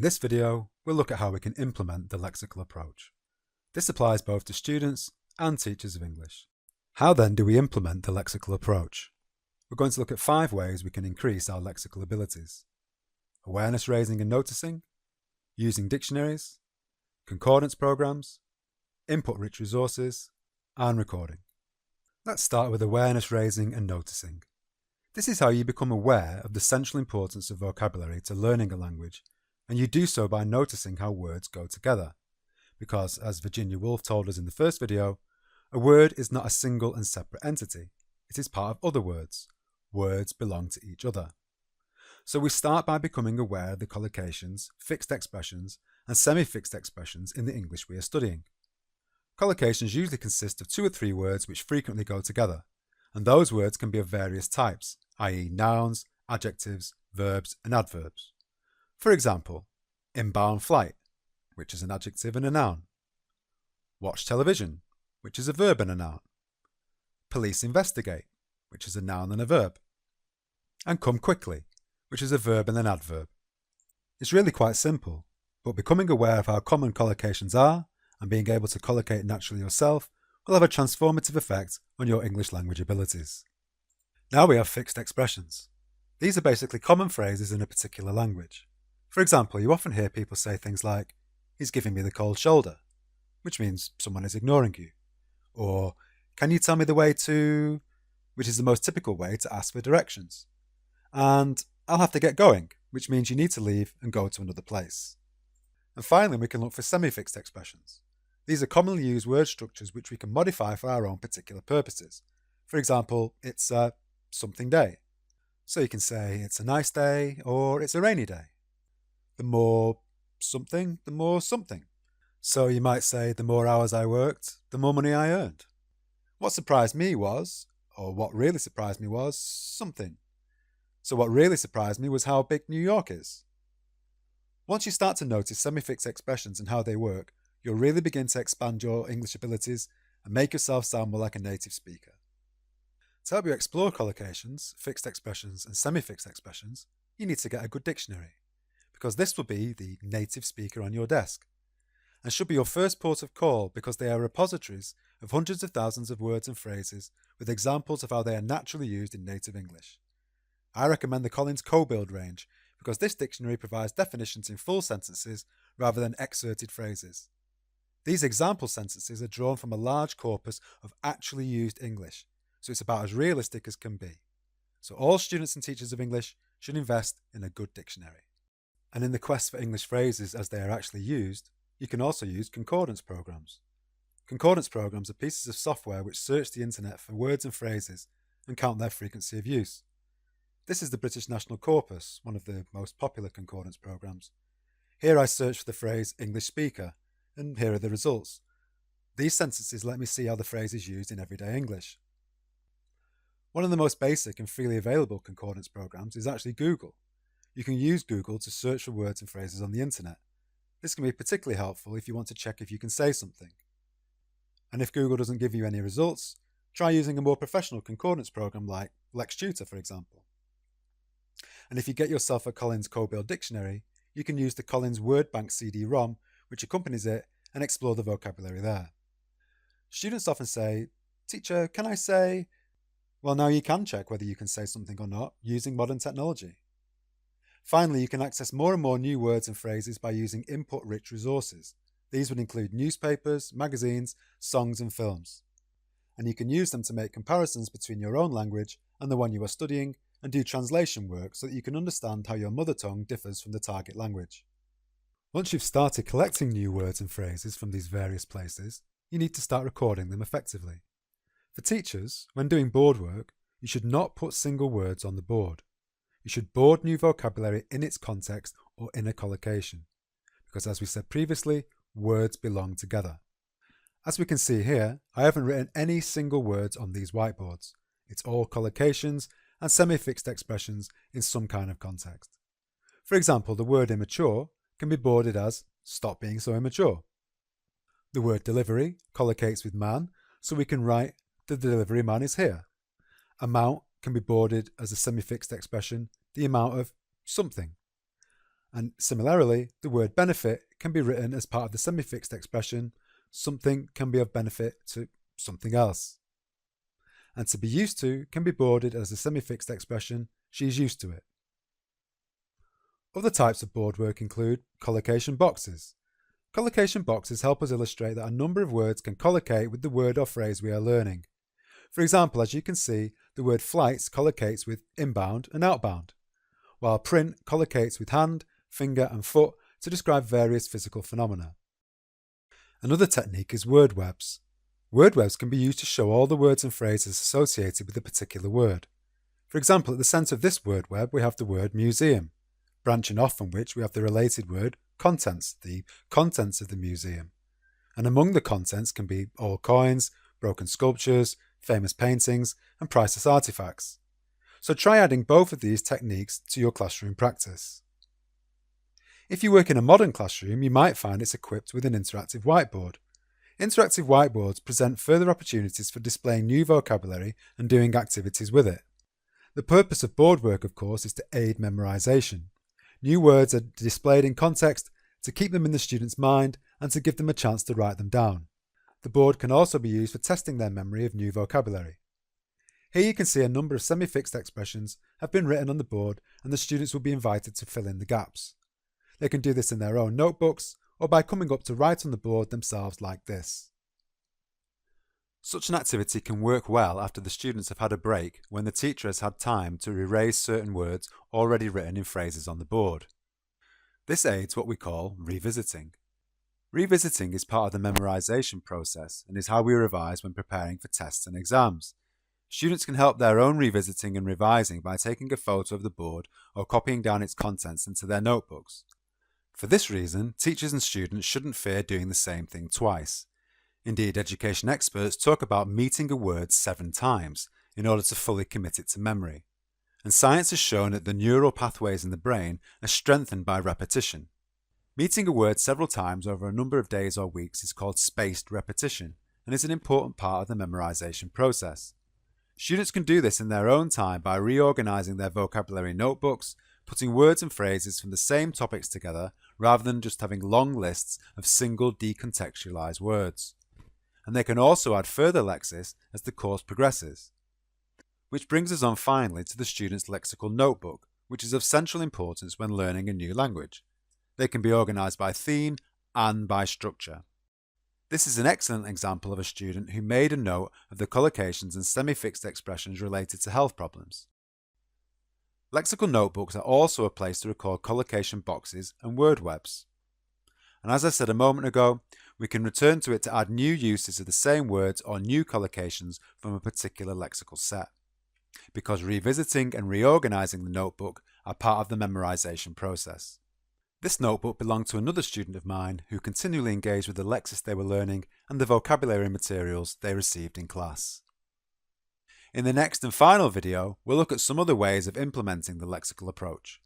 In this video, we'll look at how we can implement the lexical approach. This applies both to students and teachers of English. How then do we implement the lexical approach? We're going to look at 5 ways we can increase our lexical abilities: awareness raising and noticing, using dictionaries, concordance programs, input-rich resources, and recording. Let's start with awareness raising and noticing. This is how you become aware of the central importance of vocabulary to learning a language, and you do so by noticing how words go together. Because, as Virginia Woolf told us in the first video, a word is not a single and separate entity. It is part of other words. Words belong to each other. So we start by becoming aware of the collocations, fixed expressions, and semi-fixed expressions in the English we are studying. Collocations usually consist of 2 or 3 words which frequently go together, and those words can be of various types, i.e. nouns, adjectives, verbs, and adverbs. For example, inbound flight, which is an adjective and a noun. Watch television, which is a verb and a noun. Police investigate, which is a noun and a verb. And come quickly, which is a verb and an adverb. It's really quite simple, but becoming aware of how common collocations are and being able to collocate naturally yourself will have a transformative effect on your English language abilities. Now we have fixed expressions. These are basically common phrases in a particular language. For example, you often hear people say things like, "He's giving me the cold shoulder," which means someone is ignoring you. Or, "Can you tell me the way to," which is the most typical way to ask for directions. And, "I'll have to get going," which means you need to leave and go to another place. And finally, we can look for semi-fixed expressions. These are commonly used word structures which we can modify for our own particular purposes. For example, it's a something day. So you can say it's a nice day or it's a rainy day. The more something, the more something. So you might say the more hours I worked, the more money I earned. What surprised me was, or what really surprised me was, something. So what really surprised me was how big New York is. Once you start to notice semi-fixed expressions and how they work, you'll really begin to expand your English abilities and make yourself sound more like a native speaker. To help you explore collocations, fixed expressions, and semi-fixed expressions, you need to get a good dictionary, because this will be the native speaker on your desk, and should be your first port of call because they are repositories of hundreds of thousands of words and phrases with examples of how they are naturally used in native English. I recommend the Collins Co-Build range because this dictionary provides definitions in full sentences rather than excerpted phrases. These example sentences are drawn from a large corpus of actually used English, so it's about as realistic as can be. So all students and teachers of English should invest in a good dictionary. And in the quest for English phrases as they are actually used, you can also use concordance programs. Concordance programs are pieces of software which search the internet for words and phrases and count their frequency of use. This is the British National Corpus, one of the most popular concordance programs. Here I search for the phrase English speaker, and here are the results. These sentences let me see how the phrase is used in everyday English. One of the most basic and freely available concordance programs is actually Google. You can use Google to search for words and phrases on the internet. This can be particularly helpful if you want to check if you can say something. And if Google doesn't give you any results, try using a more professional concordance program like Lexical, for example. And if you get yourself a Collins Co-Build dictionary, you can use the Collins Word Bank CD-ROM, which accompanies it, and explore the vocabulary there. Students often say, "Teacher, can I say?" Well, now you can check whether you can say something or not using modern technology. Finally, you can access more and more new words and phrases by using input-rich resources. These would include newspapers, magazines, songs, and films. And you can use them to make comparisons between your own language and the one you are studying, and do translation work so that you can understand how your mother tongue differs from the target language. Once you've started collecting new words and phrases from these various places, you need to start recording them effectively. For teachers, when doing board work, you should not put single words on the board. You should board new vocabulary in its context or in a collocation, because as we said previously, words belong together. As we can see here, I haven't written any single words on these whiteboards. It's all collocations and semi-fixed expressions in some kind of context. For example, the word immature can be boarded as "stop being so immature." The word delivery collocates with man, so we can write "the delivery man is here." Amount can be boarded as a semi-fixed expression, the amount of something. And similarly, the word benefit can be written as part of the semi-fixed expression, something can be of benefit to something else. And to be used to can be boarded as a semi-fixed expression, she's used to it. Other types of board work include collocation boxes. Collocation boxes help us illustrate that a number of words can collocate with the word or phrase we are learning. For example, as you can see, the word flights collocates with inbound and outbound, while print collocates with hand, finger and foot to describe various physical phenomena. Another technique is word webs. Word webs can be used to show all the words and phrases associated with a particular word. For example, at the centre of this word web we have the word museum, branching off from which we have the related word contents, the contents of the museum. And among the contents can be old coins, broken sculptures, famous paintings, and priceless artifacts. So try adding both of these techniques to your classroom practice. If you work in a modern classroom, you might find it's equipped with an interactive whiteboard. Interactive whiteboards present further opportunities for displaying new vocabulary and doing activities with it. The purpose of board work, of course, is to aid memorization. New words are displayed in context to keep them in the student's mind and to give them a chance to write them down. The board can also be used for testing their memory of new vocabulary. Here you can see a number of semi-fixed expressions have been written on the board and the students will be invited to fill in the gaps. They can do this in their own notebooks or by coming up to write on the board themselves like this. Such an activity can work well after the students have had a break when the teacher has had time to erase certain words already written in phrases on the board. This aids what we call revisiting. Revisiting is part of the memorization process and is how we revise when preparing for tests and exams. Students can help their own revisiting and revising by taking a photo of the board or copying down its contents into their notebooks. For this reason, teachers and students shouldn't fear doing the same thing twice. Indeed, education experts talk about meeting a word 7 times in order to fully commit it to memory. And science has shown that the neural pathways in the brain are strengthened by repetition. Meeting a word several times over a number of days or weeks is called spaced repetition and is an important part of the memorization process. Students can do this in their own time by reorganizing their vocabulary notebooks, putting words and phrases from the same topics together rather than just having long lists of single decontextualized words. And they can also add further lexis as the course progresses. Which brings us on finally to the student's lexical notebook, which is of central importance when learning a new language. They can be organized by theme and by structure. This is an excellent example of a student who made a note of the collocations and semi-fixed expressions related to health problems. Lexical notebooks are also a place to record collocation boxes and word webs. And as I said a moment ago, we can return to it to add new uses of the same words or new collocations from a particular lexical set, because revisiting and reorganizing the notebook are part of the memorization process. This notebook belonged to another student of mine who continually engaged with the lexis they were learning and the vocabulary materials they received in class. In the next and final video, we'll look at some other ways of implementing the lexical approach.